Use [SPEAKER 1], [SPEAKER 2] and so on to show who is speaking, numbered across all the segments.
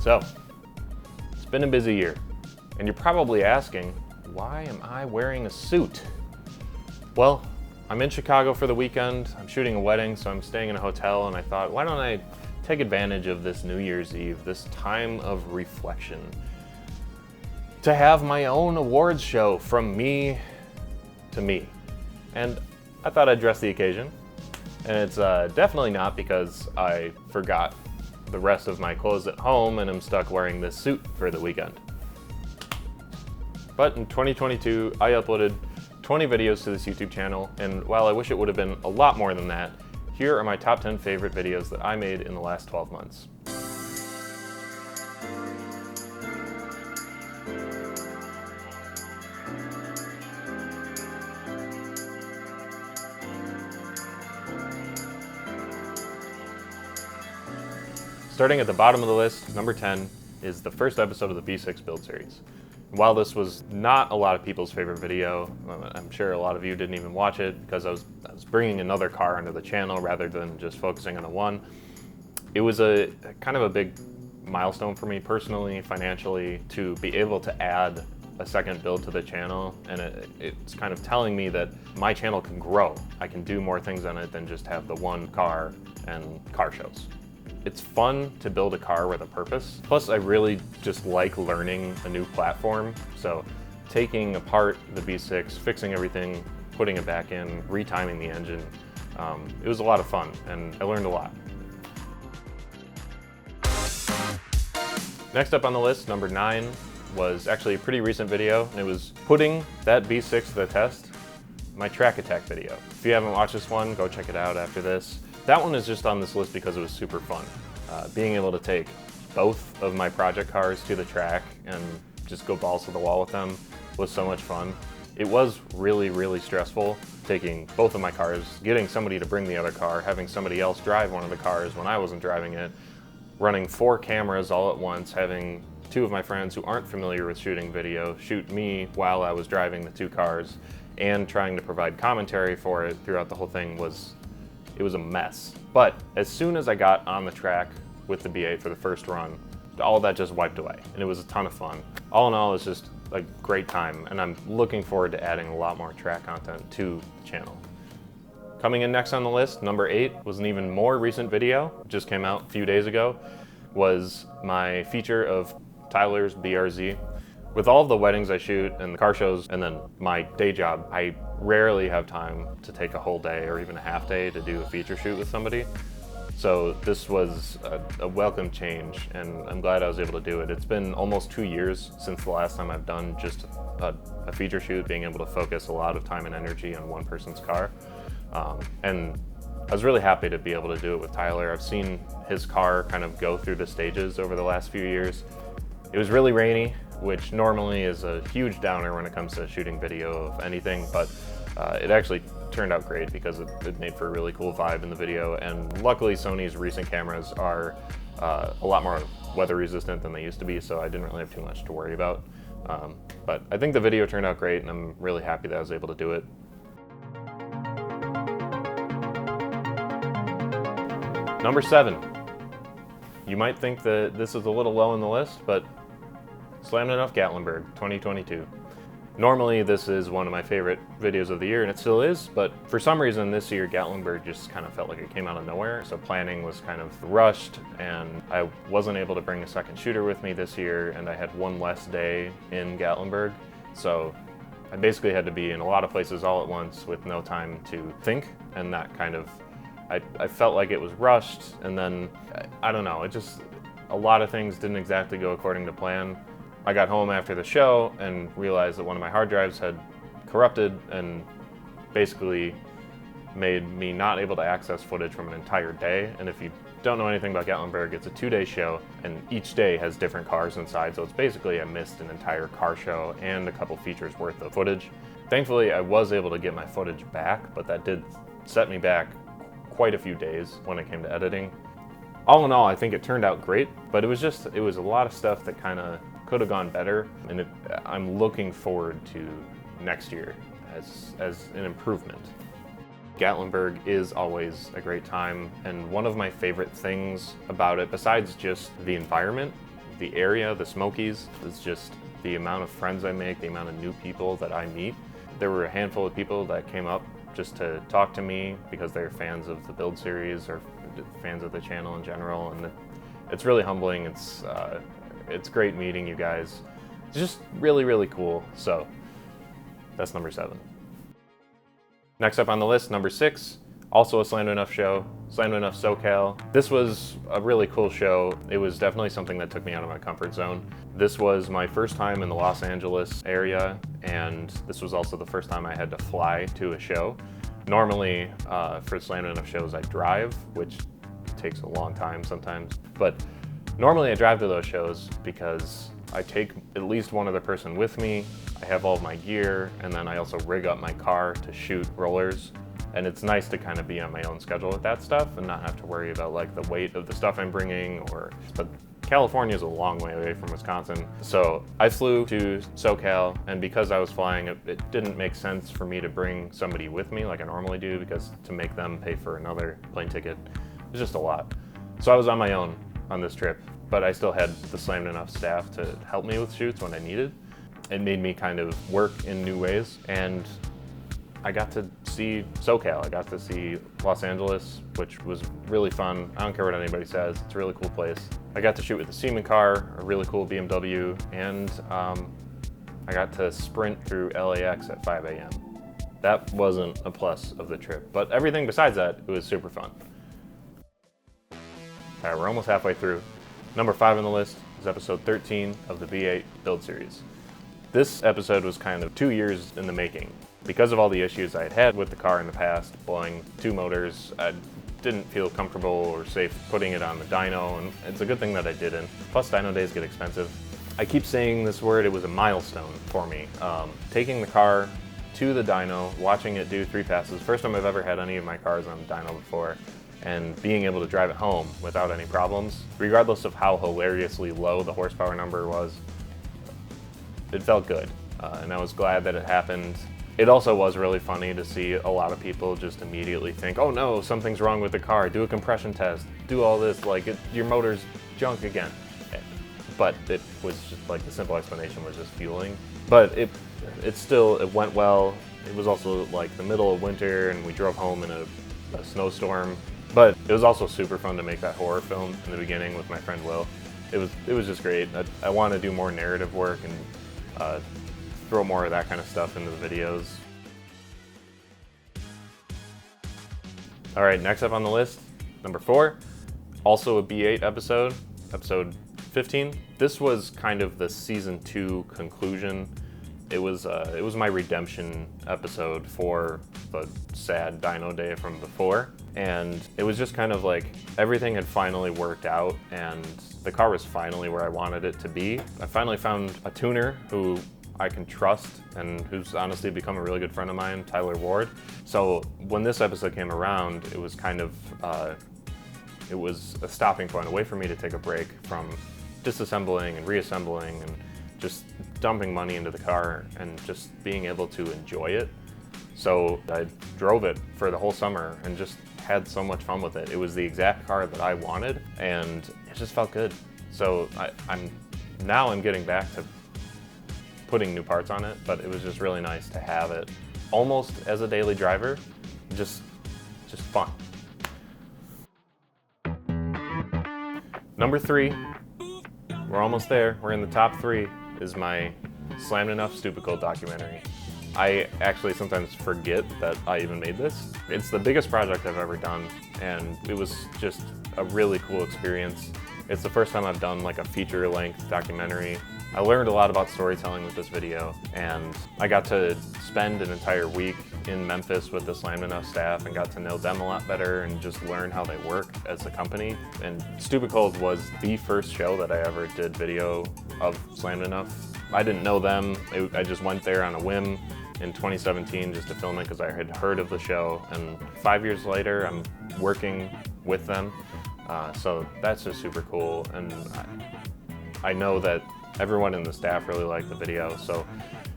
[SPEAKER 1] So, it's been a busy year, and you're probably asking, why am I wearing a suit? Well, I'm in Chicago for the weekend. I'm shooting a wedding, so I'm staying in a hotel, and I thought, why don't I take advantage of this New Year's Eve, this time of reflection, to have my own awards show from me to me. And I thought I'd dress the occasion. And it's definitely not because I forgot the rest of my clothes at home and I'm stuck wearing this suit for the weekend. But in 2022, I uploaded 20 videos to this YouTube channel, and while I wish it would have been a lot more than that, here are my top 10 favorite videos that I made in the last 12 months. Starting at the bottom of the list, number 10 is the first episode of the B6 build series. While this was not a lot of people's favorite video, I'm sure a lot of you didn't even watch it because I was bringing another car into the channel rather than just focusing on the one. It was a kind of a big milestone for me personally, financially, to be able to add a second build to the channel, and it's kind of telling me that my channel can grow. I can do more things on it than just have the one car and car shows. It's fun to build a car with a purpose. Plus, I really just like learning a new platform. So taking apart the B6, fixing everything, putting it back in, retiming the engine, it was a lot of fun and I learned a lot. Next up on the list, number 9, was actually a pretty recent video, and it was putting that B6 to the test, my track attack video. If you haven't watched this one, go check it out after this. That one is just on this list because it was super fun. Being able to take both of my project cars to the track and just go balls to the wall with them was so much fun. It was really, really stressful taking both of my cars, getting somebody to bring the other car, having somebody else drive one of the cars when I wasn't driving it, running 4 cameras all at once, having 2 of my friends who aren't familiar with shooting video shoot me while I was driving the 2 cars, and trying to provide commentary for it throughout the whole thing was a mess. But as soon as I got on the track with the B8 for the first run, all that just wiped away, and it was a ton of fun. All in all, it's just a great time, and I'm looking forward to adding a lot more track content to the channel. Coming in next on the list, number 8, was an even more recent video, just came out a few days ago, was my feature of Tyler's BRZ. With all of the weddings I shoot and the car shows and then my day job, I rarely have time to take a whole day or even a half day to do a feature shoot with somebody. So this was a welcome change, and I'm glad I was able to do it. It's been almost 2 years since the last time I've done just a feature shoot, being able to focus a lot of time and energy on one person's car. And I was really happy to be able to do it with Tyler. I've seen his car kind of go through the stages over the last few years. It was really rainy, which normally is a huge downer when it comes to shooting video of anything, but it actually turned out great because it made for a really cool vibe in the video, and luckily Sony's recent cameras are a lot more weather resistant than they used to be, so I didn't really have too much to worry about. But I think the video turned out great, and I'm really happy that I was able to do it. Number 7. You might think that this is a little low on the list, but Slammed Enough Gatlinburg 2022. Normally this is one of my favorite videos of the year, and it still is, but for some reason this year Gatlinburg just kind of felt like it came out of nowhere, so planning was kind of rushed, and I wasn't able to bring a second shooter with me this year, and I had one less day in Gatlinburg, so I basically had to be in a lot of places all at once with no time to think, and that kind of, I felt like it was rushed, and then, I don't know, a lot of things didn't exactly go according to plan. I got home after the show and realized that one of my hard drives had corrupted and basically made me not able to access footage from an entire day. And if you don't know anything about Gatlinburg, it's a 2-day show, and each day has different cars inside, so it's basically I missed an entire car show and a couple features worth of footage. Thankfully, I was able to get my footage back, but that did set me back quite a few days when it came to editing. All in all, I think it turned out great, but it was a lot of stuff that kind of could have gone better, and I'm looking forward to next year as an improvement. Gatlinburg is always a great time, and one of my favorite things about it, besides just the environment, the area, the Smokies, is just the amount of friends I make, the amount of new people that I meet. There were a handful of people that came up just to talk to me because they're fans of the build series or fans of the channel in general, and it's really humbling. It's great meeting you guys. It's just really, really cool. So that's number 7. Next up on the list, number 6, also a Slammed Enough show, Slammed Enough SoCal. This was a really cool show. It was definitely something that took me out of my comfort zone. This was my first time in the Los Angeles area, and this was also the first time I had to fly to a show. Normally, for Slammed Enough shows, I drive, which takes a long time sometimes. But normally I drive to those shows because I take at least one other person with me. I have all of my gear, and then I also rig up my car to shoot rollers. And it's nice to kind of be on my own schedule with that stuff and not have to worry about like the weight of the stuff I'm bringing. But California is a long way away from Wisconsin. So I flew to SoCal, and because I was flying, it didn't make sense for me to bring somebody with me like I normally do, because to make them pay for another plane ticket is just a lot. So I was on my own on this trip, but I still had the Slammed Enough staff to help me with shoots when I needed. It made me kind of work in new ways, and I got to see SoCal. I got to see Los Angeles, which was really fun. I don't care what anybody says, it's a really cool place. I got to shoot with the Seaman car, a really cool BMW, and I got to sprint through LAX at 5 a.m. That wasn't a plus of the trip, but everything besides that, it was super fun. All right, we're almost halfway through. Number 5 on the list is episode 13 of the V8 build series. This episode was kind of 2 years in the making. Because of all the issues I had had with the car in the past, blowing 2 motors, I didn't feel comfortable or safe putting it on the dyno, and it's a good thing that I didn't. Plus, dyno days get expensive. I keep saying this word, it was a milestone for me. Taking the car to the dyno, watching it do 3 passes, first time I've ever had any of my cars on the dyno before, and being able to drive it home without any problems, regardless of how hilariously low the horsepower number was, it felt good, and I was glad that it happened. It also was really funny to see a lot of people just immediately think, oh no, something's wrong with the car, do a compression test, do all this, like your motor's junk again. But it was just like the simple explanation was just fueling. But it went well. It was also like the middle of winter and we drove home in a snowstorm. But it was also super fun to make that horror film in the beginning with my friend Will. It was just great. I want to do more narrative work and throw more of that kind of stuff into the videos. All right, next up on the list, number 4, also a B8 episode, episode 15. This was kind of the season 2 conclusion. It was my redemption episode for the sad dyno day from before. And it was just kind of like everything had finally worked out and the car was finally where I wanted it to be. I finally found a tuner who I can trust and who's honestly become a really good friend of mine, Tyler Ward. So when this episode came around, it was kind of, it was a stopping point, a way for me to take a break from disassembling and reassembling and just dumping money into the car and just being able to enjoy it. So I drove it for the whole summer and just had so much fun with it. It was the exact car that I wanted and it just felt good. So I'm getting back to putting new parts on it, but it was just really nice to have it almost as a daily driver, just fun. Number 3, we're almost there. We're in the top 3, is my Slammed Enough Stupid Cold documentary. I actually sometimes forget that I even made this. It's the biggest project I've ever done, and it was just a really cool experience. It's the first time I've done like a feature-length documentary. I learned a lot about storytelling with this video, and I got to spend an entire week in Memphis with the Slammed Enough staff and got to know them a lot better and just learn how they work as a company. And Stupid Cold was the first show that I ever did video of Slammed Enough. I didn't know them. I just went there on a whim in 2017 just to film it because I had heard of the show, and 5 years later I'm working with them. So that's just super cool, and I know that everyone in the staff really liked the video, so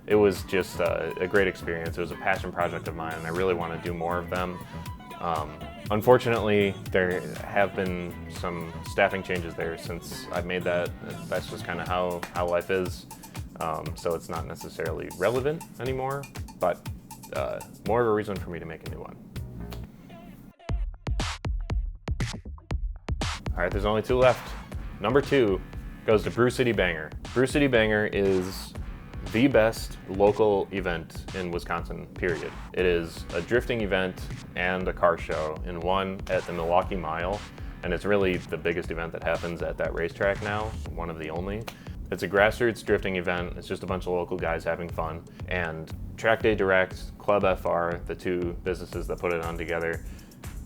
[SPEAKER 1] it was just a great experience. It was a passion project of mine, and I really want to do more of them. Unfortunately, there have been some staffing changes there since I made that. That's just kind of how life is. So it's not necessarily relevant anymore, but more of a reason for me to make a new one. All right, there's only 2 left. Number 2 goes to Brew City Banger. Brew City Banger is the best local event in Wisconsin, period. It is a drifting event and a car show in one at the Milwaukee Mile, and it's really the biggest event that happens at that racetrack now, one of the only. It's a grassroots drifting event. It's just a bunch of local guys having fun, and Track Day Direct, Club FR, the 2 businesses that put it on together,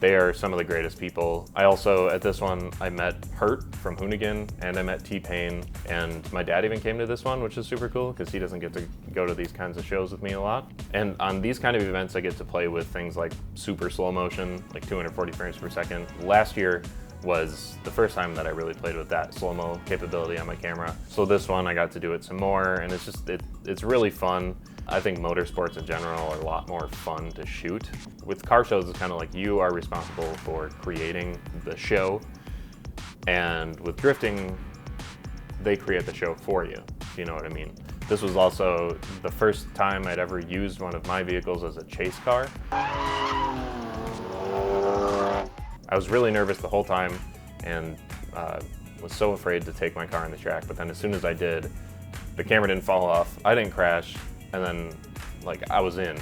[SPEAKER 1] they are some of the greatest people. I also, at this one, I met Hurt from Hoonigan, and I met T-Pain, and my dad even came to this one, which is super cool because he doesn't get to go to these kinds of shows with me a lot. And on these kind of events, I get to play with things like super slow motion, like 240 frames per second. Last year was the first time that I really played with that slow-mo capability on my camera. So this one, I got to do it some more, and it's really fun. I think motorsports in general are a lot more fun to shoot. With car shows, it's kind of like you are responsible for creating the show, and with drifting, they create the show for you, if you know what I mean. This was also the first time I'd ever used one of my vehicles as a chase car. I was really nervous the whole time and was so afraid to take my car on the track, but then as soon as I did, the camera didn't fall off, I didn't crash, and then like I was in.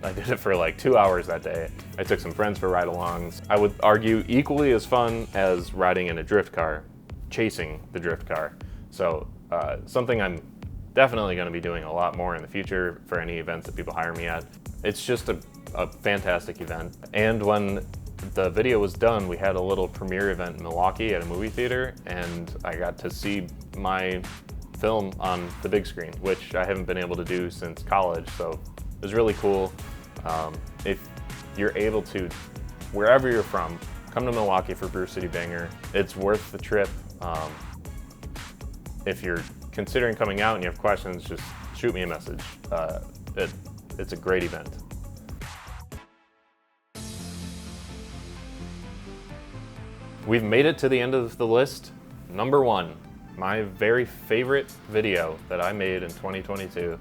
[SPEAKER 1] I did it for like 2 hours that day. I took some friends for ride-alongs. I would argue equally as fun as riding in a drift car, chasing the drift car. So something I'm definitely going to be doing a lot more in the future for any events that people hire me at. It's just a fantastic event. And when the video was done, we had a little premiere event in Milwaukee at a movie theater, and I got to see my film on the big screen, which I haven't been able to do since college, so it was really cool. If you're able to, wherever you're from, come to Milwaukee for Brew City Banger. It's worth the trip. If you're considering coming out and you have questions, just shoot me a message. It's a great event. We've made it to the end of the list. Number 1, my very favorite video that I made in 2022,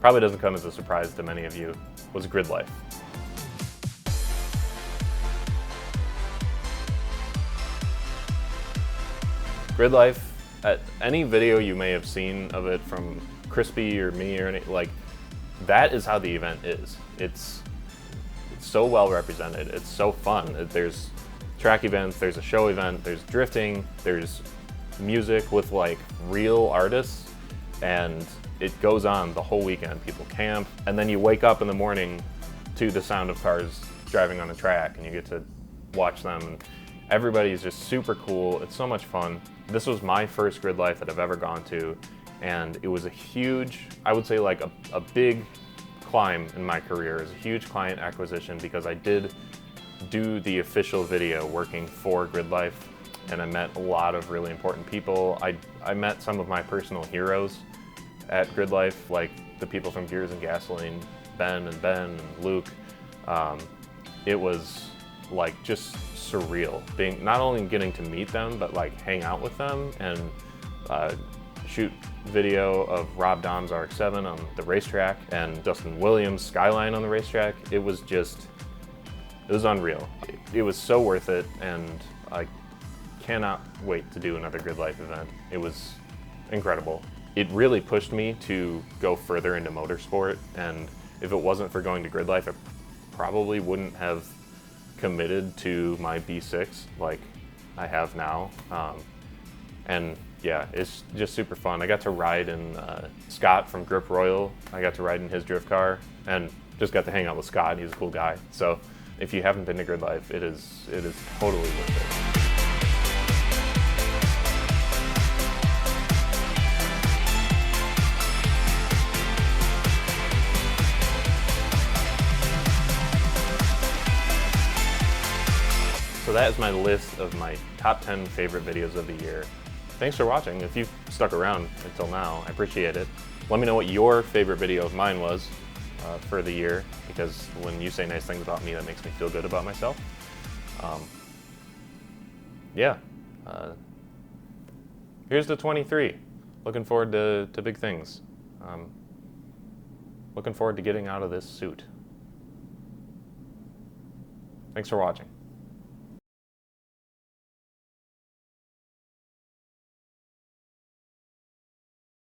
[SPEAKER 1] probably doesn't come as a surprise to many of you, was Grid Life. Grid Life, any video you may have seen of it from Crispy or me or any, like, that is how the event is. It's so well represented, it's so fun. There's track events, there's a show event, there's drifting, there's music with like real artists, and it goes on the whole weekend. People camp, and then you wake up in the morning to the sound of cars driving on the track, and you get to watch them. Everybody's just super cool. It's so much fun. This was my first Grid Life that I've ever gone to, and it was a huge, I would say like a big climb in my career. It was a huge client acquisition because I did do the official video working for Grid Life, and I met a lot of really important people. I met some of my personal heroes at Grid Life, like the people from Gears and Gasoline, Ben and Luke. It was like just surreal, being not only getting to meet them, but like hang out with them and shoot video of Rob Dahn's RX-7 on the racetrack and Dustin Williams' Skyline on the racetrack. It was unreal. It was so worth it, and I cannot wait to do another Grid Life event. It was incredible. It really pushed me to go further into motorsport, and if it wasn't for going to Grid Life, I probably wouldn't have committed to my B6 like I have now. And yeah, it's just super fun. I got to ride in Scott from Grip Royal. I got to ride in his drift car and just got to hang out with Scott. He's a cool guy. So if you haven't been to Grid Life, it is totally worth it. So that is my list of my top 10 favorite videos of the year. Thanks for watching. If you've stuck around until now, I appreciate it. Let me know what your favorite video of mine was. for the year, because when you say nice things about me, that makes me feel good about myself. Yeah. Here's to 23. Looking forward to big things. Looking forward to getting out of this suit. Thanks for watching.